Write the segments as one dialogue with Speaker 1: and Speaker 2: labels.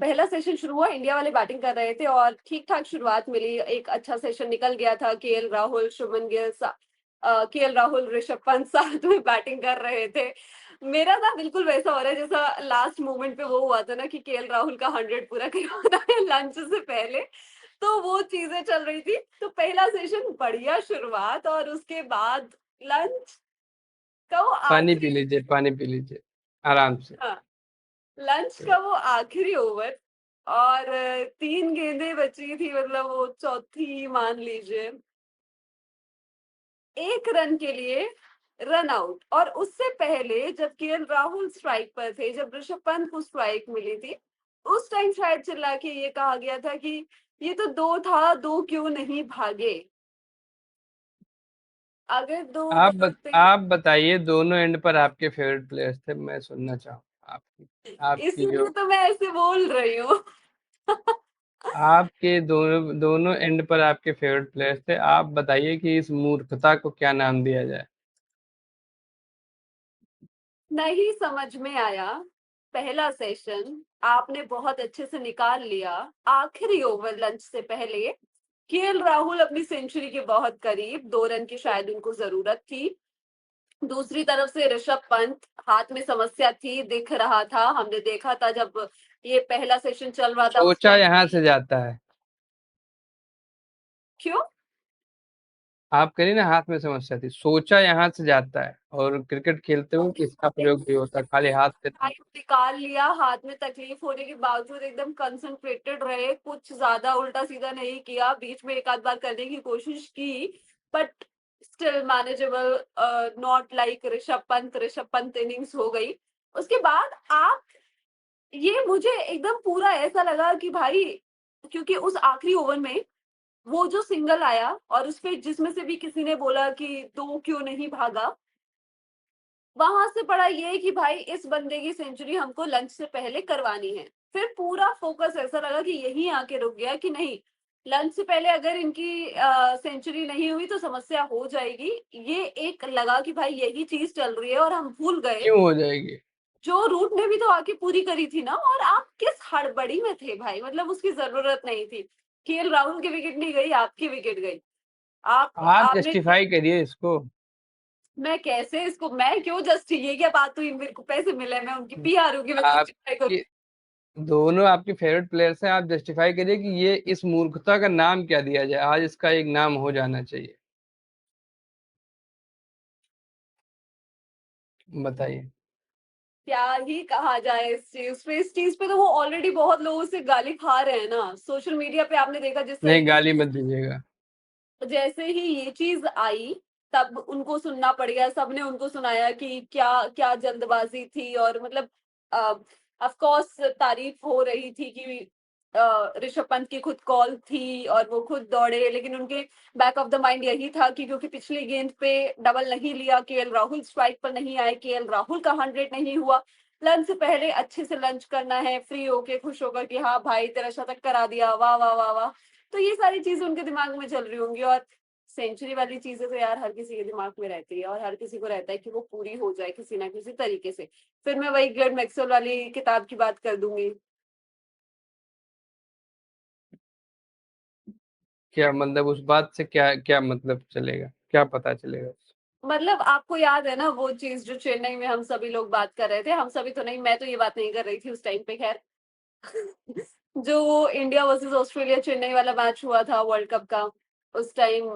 Speaker 1: पहला सेशन शुरू हुआ, इंडिया वाले बैटिंग कर रहे थे और ठीक-ठाक शुरुआत मिली, एक अच्छा सेशन निकल गया था। केएल राहुल, शुभमन गिल केएल राहुल, ऋषभ पंत साथ में बैटिंग कर रहे थे। मेरा ना बिल्कुल वैसा हो रहा है जैसा लास्ट मोमेंट पे वो हुआ था ना कि केएल राहुल का 100 पूरा करवाना है लंच से पहले, तो वो चीज़ें चल रही थी। तो पहला सेशन बढ़िया शुरुआत और उसके बाद लंच का वो
Speaker 2: पानी पी
Speaker 1: आखिरी
Speaker 2: लीजिए, पानी पी लीजिए आराम से।
Speaker 1: हाँ, लंच का वो आखिरी ओवर और 3 गेंदें बची थी, मतलब वो चौथी मान लीजिए, 1 रन के लिए रन आउट। और उससे पहले जब केएल राहुल स्ट्राइक पर थे, जब ऋषभ पंत को स्ट्राइक मिली थी, उस टाइम शायद चिल्ला के ये कहा गया था कि ये तो 2 था, 2 क्यों नहीं भागे? अगर 2 भागते
Speaker 2: आप बताइए, दोनों एंड पर आपके फेवरेट प्लेयर्स थे, मैं सुनना चाहूँ आपकी आपकी जो
Speaker 1: इसलिए तो मैं ऐसे बोल रही हूँ।
Speaker 2: आपके दोनों दोनों एंड पर आपके फेवरेट प्लेयर्स थे। आप बताइए कि इस मूर्खता को क्या नाम दिया जाए।
Speaker 1: नहीं समझ में आया। पहला सेशन आपने बहुत अच्छे से निकाल लिया। आखिरी ओवर लंच से पहले केएल राहुल अपनी सेंचुरी के बहुत करीब, 2 रन की शायद उनको जरूरत थी। दूसरी तरफ से ऋषभ पंत, हाथ में समस्या थी, दिख रहा था, हमने देखा था जब ये पहला सेशन चल रहा था उस
Speaker 2: सोचा
Speaker 1: टाइम
Speaker 2: यहाँ
Speaker 1: भी।
Speaker 2: से जाता है।
Speaker 1: क्यों?
Speaker 2: आप करिए ना, हाथ में समस्या थी, सोचा यहाँ से जाता है। और क्रिकेट खेलते हुए किसका प्रयोग भी होता है, खाली हाथ से नहीं।
Speaker 1: टाइम निकाल लिया, हाथ में तकलीफ होने के बावजूद एकदम कंसंट्रेटेड रहे, कुछ ज्यादा उल्टा सीधा नहीं किया, बीच में एक आध बार करने की कोशिश की, but still manageable, not like Rishabh Pant innings हो गई। उसके बाद आप, ये मुझे एकदम पूरा ऐसा लगा कि भाई, क्योंकि उस आखिरी ओवर में वो जो सिंगल आया और उस पे जिसमें से भी किसी ने बोला कि 2 क्यों नहीं भागा, वहां से पड़ा ये कि भाई इस बंदे की सेंचुरी हमको लंच से पहले करवानी है। फिर पूरा फोकस ऐसा लगा कि यहीं आके रुक गया कि नहीं, लंच से पहले अगर इनकी सेंचुरी नहीं हुई तो समस्या हो जाएगी। ये एक लगा कि भाई यही चीज चल रही है और हम भूल गए
Speaker 2: क्यों हो जाएगी?
Speaker 1: जो रूट ने भी तो आके पूरी करी थी ना। और आप किस हड़बड़ी में थे भाई, मतलब उसकी जरूरत नहीं थी। केएल राहुल की विकेट नहीं गई, आपकी विकेट गई। आप
Speaker 2: आप
Speaker 1: आपने
Speaker 2: जस्टिफाई करिए इसको।
Speaker 1: मैं कैसे इसको, मैं क्यों जस्ट, ये क्या बात हुई? मेरे को पैसे मिले, मैं उनकी पीआर हूँ कि मैं जस्टिफाई करूँ?
Speaker 2: आपके दोनों आपके फेवरेट प्लेयर्स हैं, आप जस्टिफाई करिए कि ये इस मूर्खता का नाम क्या दिया जाए। आज इसका एक नाम हो जाना चाहिए। बताइए।
Speaker 1: क्या ही कहा जाए इस चीज पे तो वो ऑलरेडी बहुत लोगों से गाली खा रहे हैं ना सोशल मीडिया पे। आपने देखा जिस
Speaker 2: नहीं,
Speaker 1: तरीके
Speaker 2: गाली
Speaker 1: से
Speaker 2: मत दीजिएगा।
Speaker 1: जैसे ही ये चीज आई, तब उनको सुनना पड़ गया, सबने उनको सुनाया कि क्या क्या जल्दबाजी थी। और मतलब ऑफ कोर्स तारीफ हो रही थी कि ऋषभ पंत की खुद कॉल थी और वो खुद दौड़े, लेकिन उनके बैक ऑफ द माइंड यही था कि क्योंकि पिछली गेंद पे डबल नहीं लिया, केएल राहुल स्ट्राइक पर नहीं आए, केएल राहुल का 100 नहीं हुआ, लंच से पहले अच्छे से लंच करना है, फ्री होके खुश होकर कि हाँ भाई तेरा शतक करा दिया, वाह वाह वाह वाह। तो ये सारी चीजें उनके दिमाग में चल रही होंगी। और सेंचुरी वाली चीजें तो यार हर किसी के दिमाग में रहती है और हर किसी को रहता है कि वो पूरी हो जाए किसी ना किसी तरीके से। फिर मैं वही ग्लेन मैक्सवेल वाली किताब की बात कर दूंगी।
Speaker 2: क्या मतलब, उस बात से क्या क्या मतलब चलेगा, क्या पता चलेगा?
Speaker 1: मतलब आपको याद है ना वो चीज जो चेन्नई में हम सभी लोग बात कर रहे थे, हम सभी तो नहीं, मैं तो ये बात नहीं कर रही थी उस टाइम पे, खैर। जो वो इंडिया वर्सेस ऑस्ट्रेलिया चेन्नई वाला मैच हुआ था वर्ल्ड कप का, उस टाइम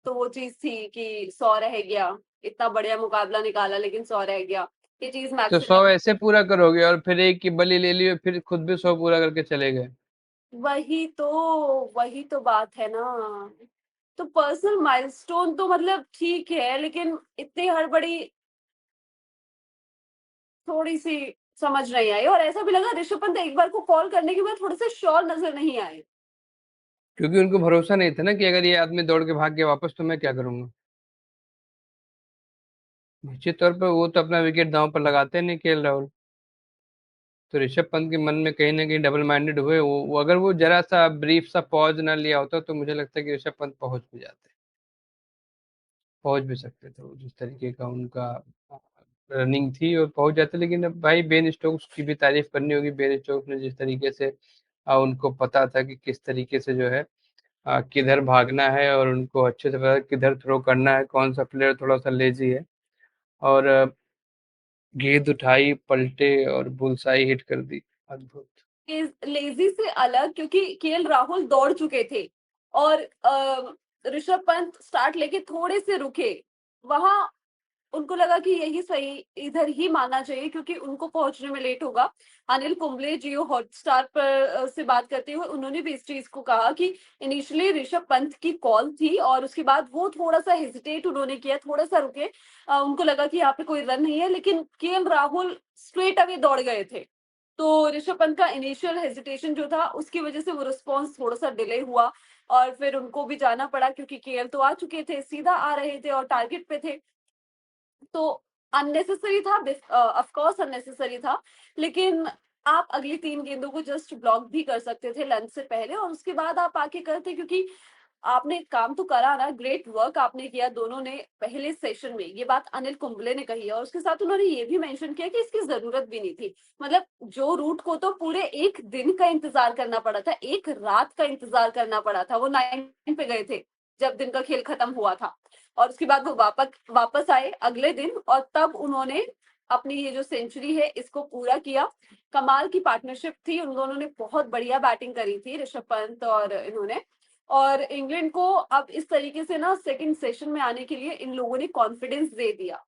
Speaker 1: तो वो चीज थी कि 100 रह गया, इतना बढ़िया मुकाबला निकाला लेकिन 100 रह गया। ये चीज
Speaker 2: तो सौ
Speaker 1: मैक्सिमम,
Speaker 2: ऐसे पूरा करोगे और फिर एक की बलि ले लिए, फिर खुद भी 100 पूरा करके चले गए।
Speaker 1: वही तो बात है ना। तो पर्सनल माइलस्टोन तो मतलब ठीक है, लेकिन इतनी हड़बड़ी थोड़ी सी समझ नहीं आई। और ऐसा भी लगा ऋषभ पंत एक बार को कॉल करने के बाद थोड़े से श्योर नजर नहीं आए।
Speaker 2: क्योंकि उनको भरोसा नहीं था ना कि अगर ये आदमी दौड़ के भाग गया वापस तो मैं क्या करूंगा। निश्चित तौर पर वो तो अपना विकेट दांव पर लगाते नहीं केएल राहुल। तो ऋषभ पंत के मन में कहीं ना कहीं डबल माइंडेड हुए वो अगर वो जरा सा ब्रीफ सा पॉज ना लिया होता तो मुझे लगता है कि ऋषभ पंत पहुंच भी जाते, पहुंच भी सकते थे वो, जिस तरीके का उनका रनिंग थी और पहुंच जाते, लेकिन अब भाई बेन स्टोक्स की भी तारीफ करनी होगी। बेन स्टोक्स ने जिस तरीके से उनको पता था कि किस तरीके से जो है किधर भागना है, और उनको अच्छे से पता है किधर थ्रो करना है, कौन सा प्लेयर थोड़ा सा लेजी है, और गेंद उठाई, पलटे और बुलसाई हिट कर दी। अद्भुत।
Speaker 1: लेजी से अलग, क्योंकि केएल राहुल दौड़ चुके थे और ऋषभ पंत स्टार्ट लेके थोड़े से रुके। वहां उनको लगा कि यही सही, इधर ही मानना चाहिए क्योंकि उनको पहुंचने में लेट होगा। अनिल कुंबले जियो हॉटस्टार पर से बात करते हुए उन्होंने भी इस चीज को कहा कि इनिशियली ऋषभ पंत की कॉल थी और उसके बाद वो थोड़ा सा हेजिटेट उन्होंने किया, थोड़ा सा रुके। उनको लगा कि यहाँ पे कोई रन नहीं है, लेकिन केएल राहुल स्ट्रेट अवे दौड़ गए थे। तो ऋषभ पंत का इनिशियल हेजिटेशन जो था उसकी वजह से वो रिस्पॉन्स थोड़ा सा डिले हुआ और फिर उनको भी जाना पड़ा क्योंकि केएल तो आ चुके थे, सीधा आ रहे थे और टारगेट पे थे। तो अननेसेसरी था, ऑफ कोर्स अननेसेसरी था, लेकिन आप अगली 3 गेंदों को जस्ट ब्लॉक भी कर सकते थे लंच से पहले और उसके बाद आप आके करते, क्योंकि आपने काम तो करा ना, ग्रेट वर्क आपने किया दोनों ने पहले सेशन में। ये बात अनिल कुंबले ने कही है और उसके साथ उन्होंने ये भी मेंशन किया कि इसकी जरूरत भी नहीं थी। मतलब जो रूट को तो पूरे एक दिन का इंतजार करना पड़ा था, एक रात का इंतजार करना पड़ा था। वो 9 पे गए थे जब दिन का खेल खत्म हुआ था और उसके बाद वो वापस वापस आए अगले दिन और तब उन्होंने अपनी ये जो सेंचुरी है इसको पूरा किया। कमाल की पार्टनरशिप थी, उन दोनों ने बहुत बढ़िया बैटिंग करी थी, ऋषभ पंत और इन्होंने। और इंग्लैंड को अब इस तरीके से ना सेकंड सेशन में आने के लिए इन लोगों ने कॉन्फिडेंस दे दिया।